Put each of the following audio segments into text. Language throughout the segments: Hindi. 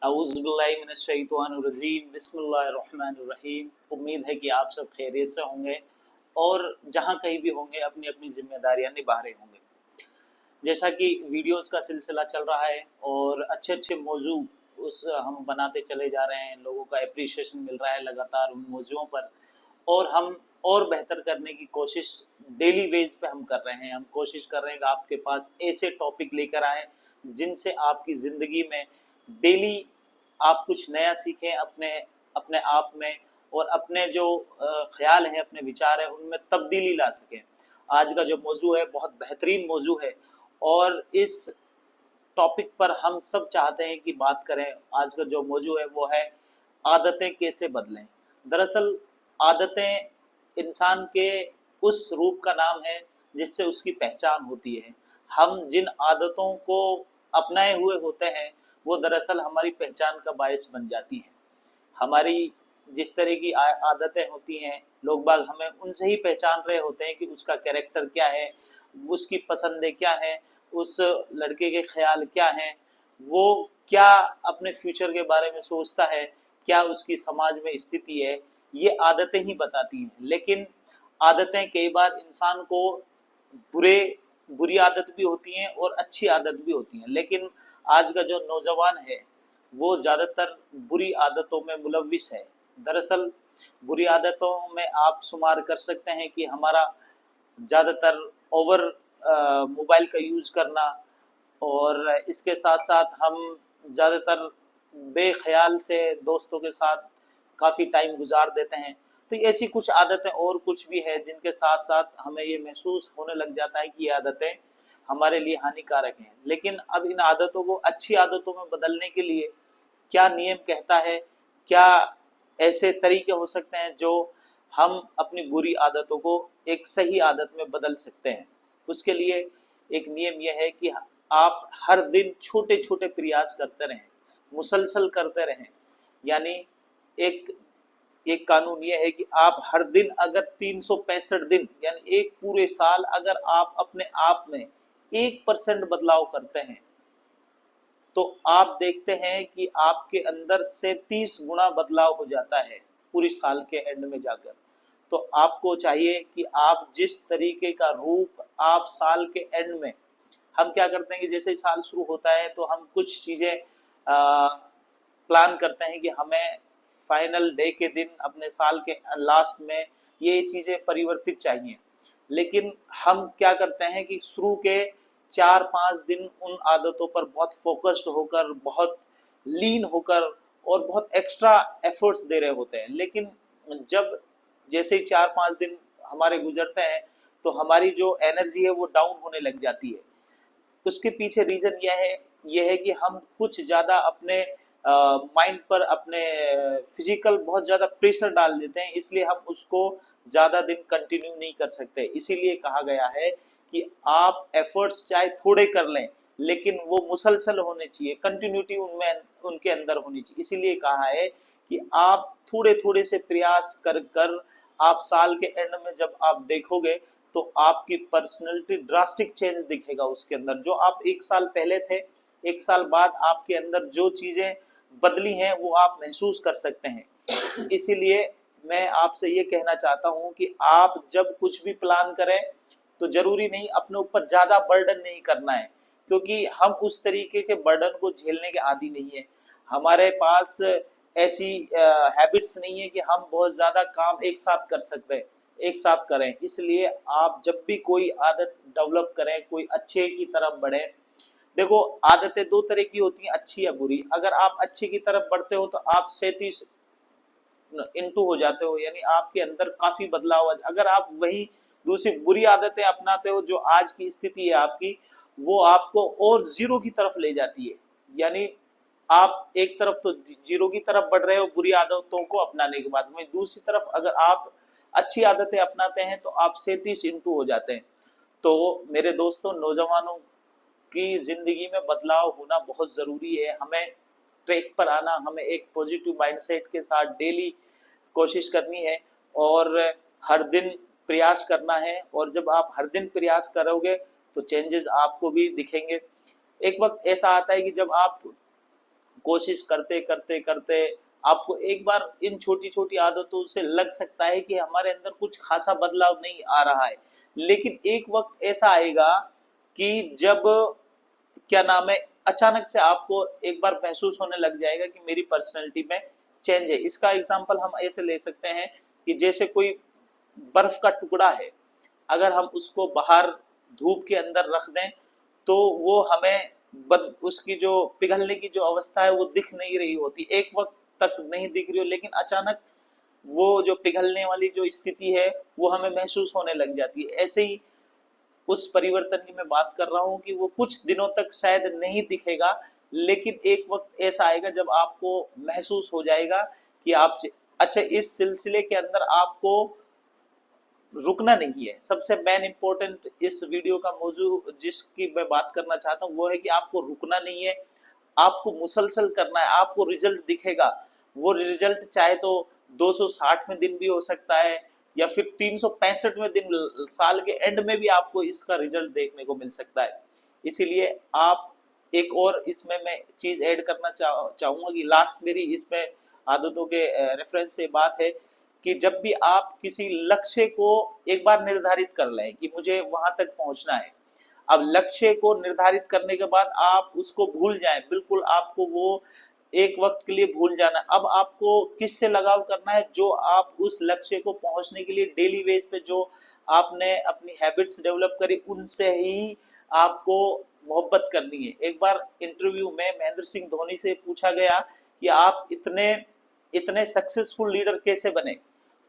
औज़ुबिल्लाहिमिनश्शैतानिर्रजीम बिस्मिल्लाहिर्रहमानिर्रहीम। उम्मीद है कि आप सब खैरियत से होंगे और जहाँ कहीं भी होंगे अपनी अपनी जिम्मेदारियां निभा रहे होंगे। जैसा कि वीडियोस का सिलसिला चल रहा है और अच्छे अच्छे मौजू उस हम बनाते चले जा रहे हैं, लोगों का एप्रिसिएशन मिल रहा है लगातार उन मौजुओं पर, और हम और बेहतर करने की कोशिश डेली बेस पे हम कर रहे हैं। हम कोशिश कर रहे हैं कि आपके पास ऐसे टॉपिक लेकर आएँ जिनसे आपकी ज़िंदगी में डेली आप कुछ नया सीखें, अपने अपने आप में, और अपने जो ख्याल हैं, अपने विचार हैं, उनमें तब्दीली ला सकें। आज का जो मौजू है बहुत बेहतरीन मौजू है और इस टॉपिक पर हम सब चाहते हैं कि बात करें। आज का जो मौजू है वो है आदतें कैसे बदलें। दरअसल आदतें इंसान के उस रूप का नाम है जिससे उसकी पहचान होती है। हम जिन आदतों को अपनाए हुए होते हैं वो दरअसल हमारी पहचान का बायस बन जाती हैं। हमारी जिस तरह की आदतें होती हैं, लोग बाग हमें उनसे ही पहचान रहे होते हैं कि उसका कैरेक्टर क्या है, उसकी पसंदें क्या हैं, उस लड़के के ख्याल क्या हैं, वो क्या अपने फ्यूचर के बारे में सोचता है, क्या उसकी समाज में स्थिति है। ये आदतें ही बताती हैं। लेकिन आदतें कई बार इंसान को बुरे बुरी आदत भी होती हैं और अच्छी आदत भी होती हैं। लेकिन आज का जो नौजवान है वो ज़्यादातर बुरी आदतों में मुलविस है। दरअसल बुरी आदतों में आप शुमार कर सकते हैं कि हमारा ज़्यादातर ओवर मोबाइल का यूज़ करना, और इसके साथ साथ हम ज़्यादातर बेख्याल से दोस्तों के साथ काफ़ी टाइम गुजार देते हैं। तो ऐसी कुछ आदतें और कुछ भी है जिनके साथ साथ हमें ये महसूस होने लग जाता है कि ये आदतें हमारे लिए हानिकारक हैं। लेकिन अब इन आदतों को अच्छी आदतों में बदलने के लिए क्या नियम कहता है, क्या ऐसे तरीके हो सकते हैं जो हम अपनी बुरी आदतों को एक सही आदत में बदल सकते हैं। उसके लिए एक नियम यह है कि आप हर दिन छोटे छोटे प्रयास करते रहें, मुसलसल करते रहें। यानी एक एक कानून यह है कि आप हर दिन अगर 365 दिन यानी एक पूरे साल अगर आप अपने आप में 1% बदलाव करते हैं तो आप देखते हैं कि आपके अंदर से 30 गुना बदलाव हो जाता है पूरी साल के एंड में जाकर। तो आपको चाहिए कि आप जिस तरीके का रूप आप साल के एंड में, हम क्या करते हैं कि जैसे ही साल शुरू होता है तो हम कुछ चीज़ें प्लान करते हैं कि हमें फाइनल डे के दिन अपने साल के लास्ट में ये चीज़ें परिवर्तित चाहिए। लेकिन हम क्या करते हैं कि शुरू के 4-5 दिन उन आदतों पर बहुत फोकस्ड होकर, बहुत लीन होकर और बहुत एक्स्ट्रा एफर्ट्स दे रहे होते हैं। लेकिन जब जैसे ही 4-5 दिन हमारे गुजरते हैं तो हमारी जो एनर्जी है वो डाउन होने लग जाती है। उसके पीछे रीज़न यह है कि हम कुछ ज़्यादा अपने माइंड पर, अपने फिजिकल बहुत ज़्यादा प्रेशर डाल देते हैं, इसलिए हम उसको ज़्यादा दिन कंटिन्यू नहीं कर सकते। इसीलिए कहा गया है कि आप एफर्ट्स चाहे थोड़े कर लें लेकिन वो मुसलसल होने चाहिए, कंटिन्यूटी उनमें उनके अंदर होनी चाहिए। इसीलिए कहा है कि आप थोड़े थोड़े से प्रयास कर कर आप साल के एंड में जब आप देखोगे तो आपकी पर्सनैलिटी ड्रास्टिक चेंज दिखेगा उसके अंदर। जो आप एक साल पहले थे, एक साल बाद आपके अंदर जो चीज़ें बदली हैं वो आप महसूस कर सकते हैं। इसीलिए मैं आपसे ये कहना चाहता हूँ कि आप जब कुछ भी प्लान करें तो जरूरी नहीं अपने ऊपर ज़्यादा बर्डन नहीं करना है, क्योंकि हम उस तरीके के बर्डन को झेलने के आदी नहीं है। हमारे पास ऐसी हैबिट्स नहीं है कि हम बहुत ज़्यादा काम एक साथ कर सकते हैं, एक साथ करें। इसलिए आप जब भी कोई आदत डेवलप करें, कोई अच्छे की तरफ बढ़े, देखो आदतें दो तरह की होती हैं, अच्छी या बुरी। अगर आप अच्छी की तरफ बढ़ते हो तो आप 37 इंटू हो जाते हो, यानी आपके अंदर काफी बदलाव। अगर आप वही दूसरी बुरी आदतें अपनाते हो जो आज की स्थिति है आपकी, वो आपको और जीरो की तरफ ले जाती है। यानी आप एक तरफ तो जीरो की तरफ बढ़ रहे हो बुरी आदतों को अपनाने के बाद, वहीं दूसरी तरफ अगर आप अच्छी आदतें अपनाते हैं तो आप 37 इंटू हो जाते हैं। तो मेरे दोस्तों, नौजवानों की जिंदगी में बदलाव होना बहुत जरूरी है। हमें ट्रैक पर आना, हमें एक पॉजिटिव माइंडसेट के साथ डेली कोशिश करनी है और हर दिन प्रयास करना है। और जब आप हर दिन प्रयास करोगे तो चेंजेस आपको भी दिखेंगे। एक वक्त ऐसा आता है कि जब आप कोशिश करते करते करते आपको एक बार इन छोटी छोटी आदतों से लग सकता है कि हमारे अंदर कुछ खासा बदलाव नहीं आ रहा है, लेकिन एक वक्त ऐसा आएगा कि जब क्या नाम है, अचानक से आपको एक बार महसूस होने लग जाएगा कि मेरी पर्सनैलिटी में चेंज है। इसका एग्जांपल हम ऐसे ले सकते हैं कि जैसे कोई बर्फ का टुकड़ा है, अगर हम उसको बाहर धूप के अंदर रख दें तो वो हमें उसकी जो पिघलने की जो अवस्था है वो दिख नहीं रही होती, एक वक्त तक नहीं दिख रही हो, लेकिन अचानक वो जो पिघलने वाली जो स्थिति है वो हमें महसूस होने लग जाती है। ऐसे ही उस परिवर्तन की मैं बात कर रहा हूँ कि वो कुछ दिनों तक शायद नहीं दिखेगा, लेकिन एक वक्त ऐसा आएगा जब आपको महसूस हो जाएगा कि आप अच्छा, इस सिलसिले के अंदर आपको रुकना नहीं है। सबसे मेन इंपॉर्टेंट इस वीडियो का मौजू जिसकी मैं बात करना चाहता हूँ वो है कि आपको रुकना नहीं है, आपको मुसलसल करना है, आपको रिजल्ट दिखेगा। वो रिजल्ट चाहे तो 260वें दिन भी हो सकता है या फिर 365वें दिन, साल के एंड में भी आपको इसका रिजल्ट देखने को मिल सकता है। इसीलिए आप एक और इसमें मैं चीज ऐड करना चाहूंगा कि लास्ट मेरी इसमें आदतों के रेफरेंस से बात है कि जब भी आप किसी लक्ष्य को एक बार निर्धारित कर लें कि मुझे वहां तक पहुंचना है, अब लक्ष्य को निर्धारित करने के बाद आप उसको भूल जाएं, बिल्कुल आपको वो एक वक्त के लिए भूल जाना। अब आपको किससे लगाव करना है, जो आप उस लक्ष्य को पहुंचने के लिए डेली बेस पे जो आपने अपनी हैबिट्स डेवलप करी उनसे ही आपको मोहब्बत करनी है। एक बार इंटरव्यू में महेंद्र सिंह धोनी से पूछा गया कि आप इतने इतने सक्सेसफुल लीडर कैसे बने,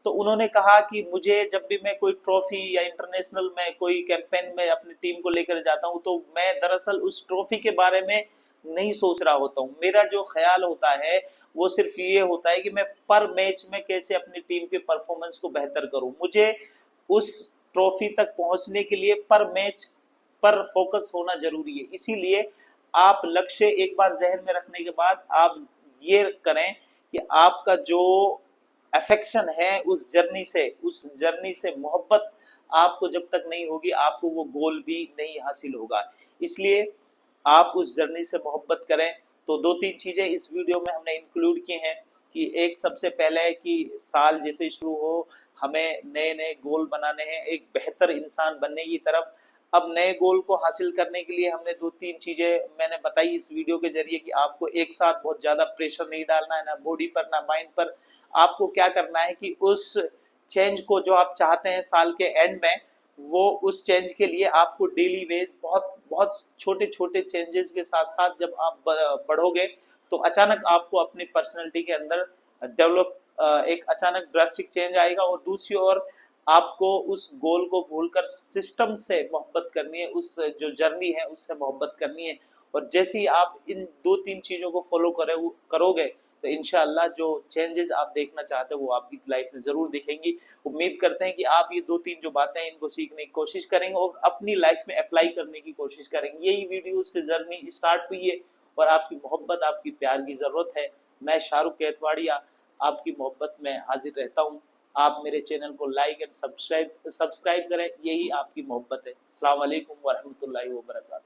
तो उन्होंने कहा कि मुझे जब भी मैं कोई ट्रॉफी या इंटरनेशनल में कोई कैंपेन में अपनी टीम को लेकर जाता हूं तो मैं दरअसल उस ट्रॉफी के बारे में नहीं सोच रहा होता हूं। मेरा जो ख्याल होता है वो सिर्फ ये होता है कि मैं पर मैच में कैसे अपनी टीम के परफॉर्मेंस को बेहतर करूं। मुझे उस ट्रॉफी तक पहुंचने के लिए पर मैच पर फोकस होना जरूरी है। इसीलिए आप लक्ष्य एक बार जहन में रखने के बाद आप ये करें कि आपका जो अफेक्शन है उस जर्नी से मोहब्बत आपको जब तक नहीं होगी आपको वो गोल भी नहीं हासिल होगा। इसलिए आप उस जर्नी से मोहब्बत करें। तो दो तीन चीजें इस वीडियो में हमने इंक्लूड की हैं कि एक सबसे पहले है कि साल जैसे शुरू हो हमें नए नए गोल बनाने हैं एक बेहतर इंसान बनने की तरफ। अब नए गोल को हासिल करने के लिए हमने दो तीन चीजें मैंने बताई इस वीडियो के जरिए कि आपको एक साथ बहुत ज्यादा प्रेशर नहीं डालना है, ना बॉडी पर ना माइंड पर। आपको क्या करना है कि उस चेंज को जो आप चाहते हैं साल के एंड में, वो उस चेंज के लिए आपको डेली वेज बहुत बहुत छोटे छोटे चेंजेस के साथ साथ जब आप बढ़ोगे तो अचानक आपको अपनी पर्सनैलिटी के अंदर डेवलप एक अचानक ड्रास्टिक चेंज आएगा। और दूसरी ओर आपको उस गोल को भूलकर सिस्टम से मोहब्बत करनी है, उस जो जर्नी है उससे मोहब्बत करनी है। और जैसे ही आप इन दो तीन चीजों को फॉलो करोगे तो इंशाअल्लाह जो चेंजेस आप देखना चाहते हो वो आपकी लाइफ में जरूर दिखेंगी। उम्मीद करते हैं कि आप ये दो तीन जो बातें हैं इनको सीखने की कोशिश करेंगे और अपनी लाइफ में अप्लाई करने की कोशिश करेंगे। यही वीडियोस की जर्नी स्टार्ट हुई है और आपकी मोहब्बत आपकी प्यार की जरूरत है। मैं शाहरुख कैथवाड़िया आपकी मोहब्बत में हाजिर रहता हूँ। आप मेरे चैनल को लाइक एंड सब्सक्राइब करें, यही आपकी मोहब्बत है। अस्सलाम वालेकुम व रहमतुल्लाहि व बरकातहू।